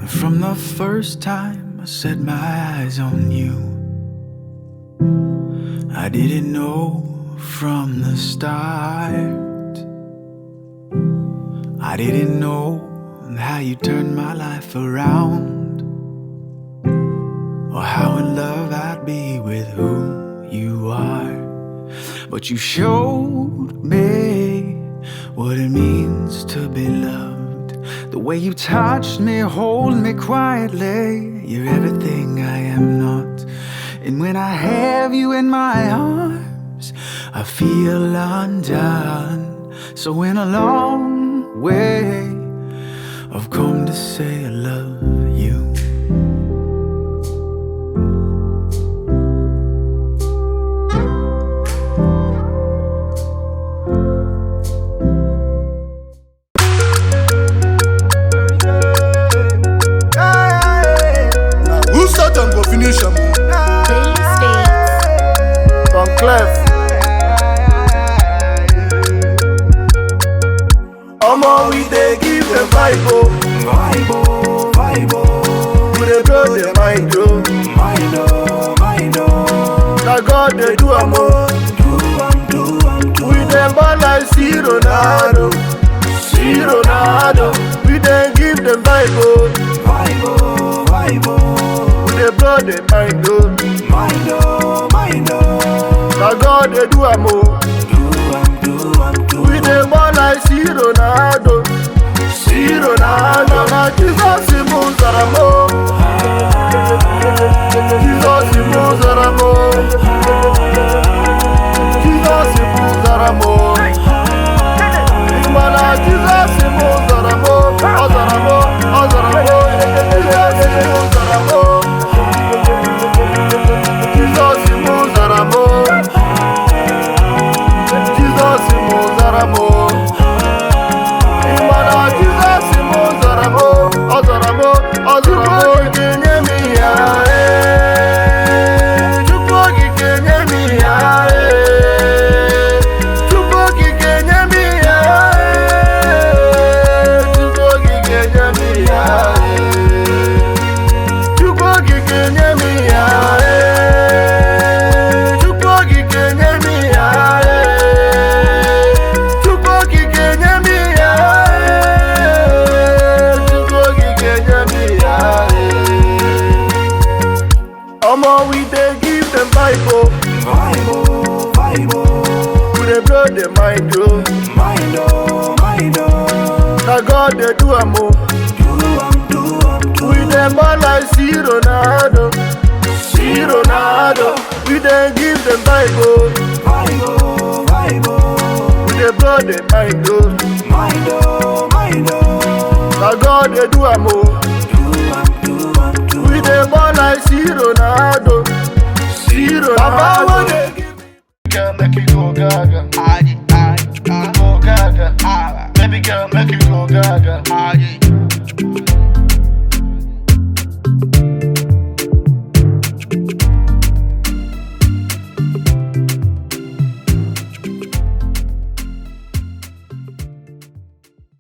From the first time I set my eyes on you, I didn't know from the start. I didn't know how you turned my life around, or how in love I'd be with who you are. But you showed me what it means to be loved. The way you touched me, hold me quietly. You're everything I am not. And when I have you in my arms, I feel undone. So in a long way, I've come to say I love you. Omo, we dey give them vibe, Vibe, vibe, we dey blow them mind, mind, na God dey do am, do we dey ball like Ronaldo, we dey give them vibe, vibe, we dey blow them mind, na God dey do am, we dey ball like Ronaldo, na Jesus moves aramo, Jesus moves aramo, Jesus moves aramo, Imana Jesus moves aramo, Ozaramo, Jesus moves aramo, Jesus moves aramo, Jesus moves aramo. Omo, we dey give them vibe, we dey blow them mind, na God dey do am, we dey ball like Ronaldo, we dey give them vibe, we dey blow them mind, na God dey do am.